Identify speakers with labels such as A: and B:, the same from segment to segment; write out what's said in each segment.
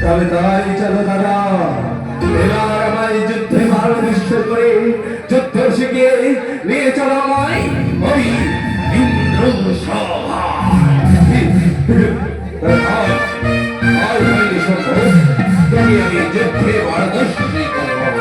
A: তবে তাই চলো দাদা, এবার আমায় যুদ্ধে মার্গদৃষ্ট করে যুদ্ধ শিখিয়ে নিয়ে চলো আমায় ওই ইন্দ্র সভা। আমি যুদ্ধে মার্গদৃষ্টি করব।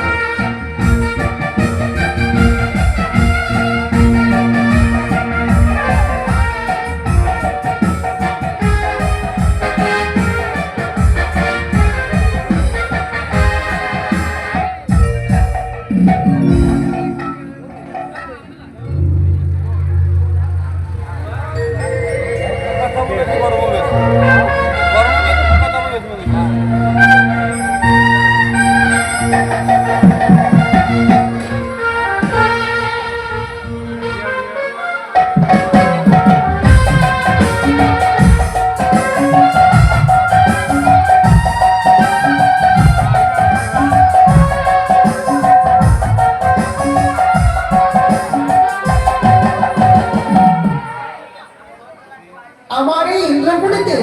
B: আমার এই ইন্দ্রপুরীতে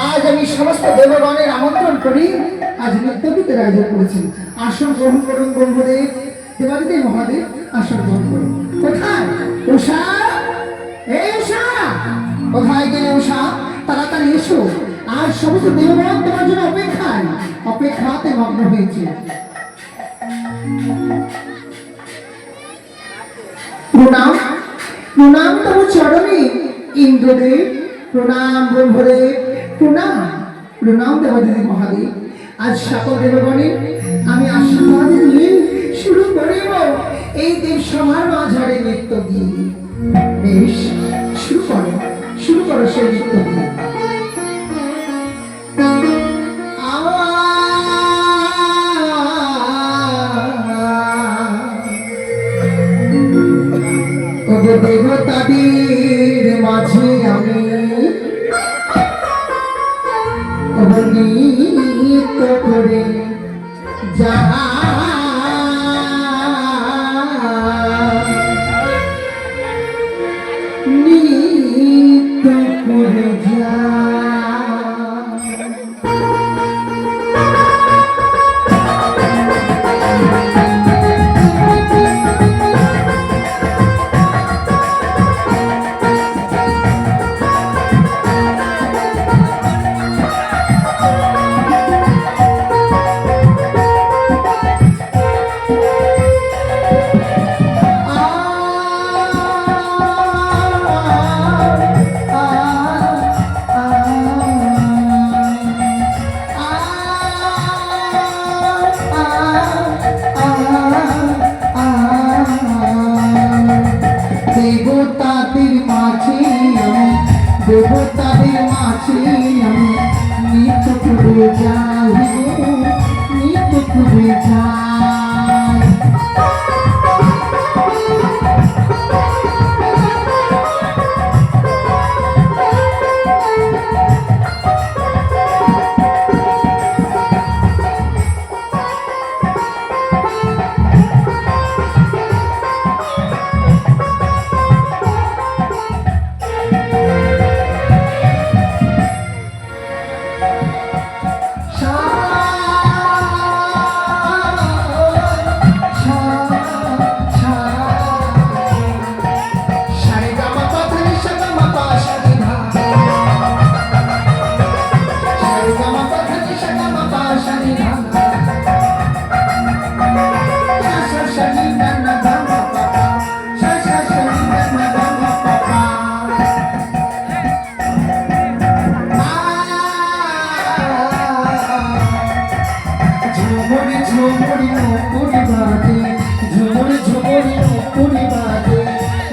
B: আজ আমি সমস্ত দেবগণের আমন্ত্রণ করি। আজ নৃত্যগীতের আয়োজন করেছি। আসন গ্রহণ করুন ব্রহ্মদেব, দেবাদিদেব মহাদেব, আসন গ্রহণ করুন। কোথায় উষা? এই উষা, কোথায় গেলে উষা? তাড়াতাড়ি এসো। আজ সমস্ত দেবগণ তোমার জন্য অপেক্ষাতে মগ্ন হয়েছে। প্রণাম প্রণাম তব চরণে ইন্দ্রদেব, প্রণাম ব্রহ্মদেব, প্রণাম প্রণাম দেবাদিদেব মহাদেব। আজ সকল দেবগণে আমি আশীর্বাদ দিয়ে শুরু করিব এই দেব সভার মাঝারে নৃত্য দিয়ে। বেশ, শুরু করো সেই নৃত্য দিয়ে। দেবতাদের মাঝে আমি নৃত্য করে যা নৃত্য করে যা। দেবতাদের মাঝে আমি নৃত্য করে যাই, নৃত্য করে যাই।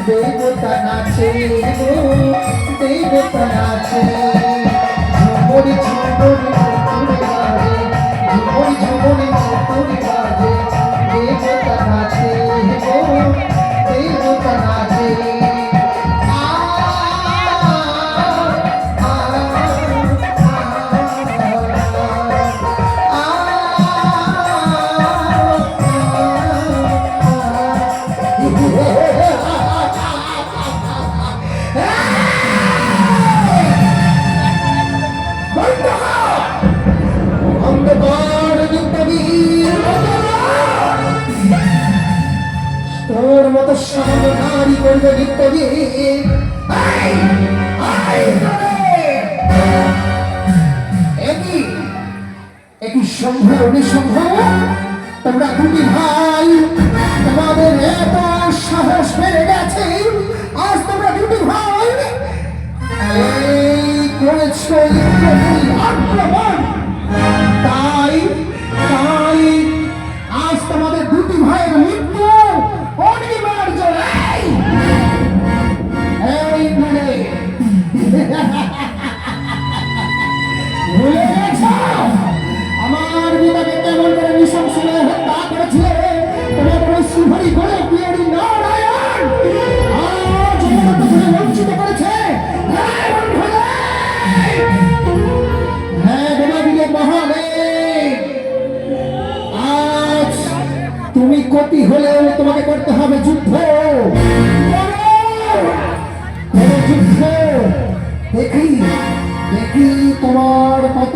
B: দেবতা নাচে, দেবতা নাচে, ঝুমুরি ঝুমুরি ঝুমুরি বাজে, ঝুমুরি ঝুমুরি ঝুমুরি বাজে, দেবতা নাচে, দেবতা নাচে। তোর মতো সামান্য নারী করবে নৃত্য দিয়ে একই একই সম্ভব নিঃসম্ভব তোমরা দুটি ভাই তোমাদের এত সাহস বেড়ে গেছে আজ তোমরা দুটি ভাই এই করেছো ইন্দ্রপুরী আক্রমণ তাই তাই আজ তোমাদের দুটি ভাইয়ের মৃত্যু অনিবার্য এই বলে ভুলে গেছ আমার পিতাকে কেমন করে নৃশংসভাবে হত্যা করেছিল তোমাদের ওই সুহরি করে বিয়েরি নারায়ণ আজ অমরত্ব থেকে বঞ্চিত করেছে হ্যাঁ বন্ধুরা! হ্যাঁ দেবাদিদেব মহাদেব আজ তুমি কতি হলেও তোমাকে করতে হবে যুদ্ধ করো যুদ্ধ দেখি দেখি তোমার কত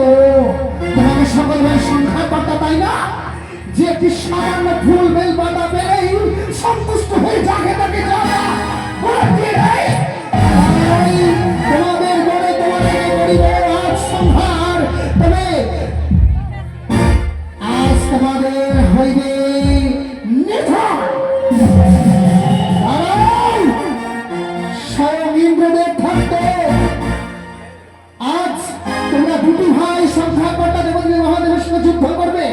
B: তোমাকে সকল ভাই সংখ্যা করতে তাই না যে একটি সামান্য ফুল বেল পাতা পেলেই সন্তুষ্ট হয়ে যাকে তাকে যাওয়া তোমাদের গড়ে তোমাদের করিব আজ সংহার তবে আজ তোমাদের হইবে নিধন স্বয়ং ইন্দ্রদেব থাকতে আজ তোমরা দুটি ভাই সংখ্যা কর্তা দেবদেব মহাদেবের সঙ্গে যুদ্ধ করবে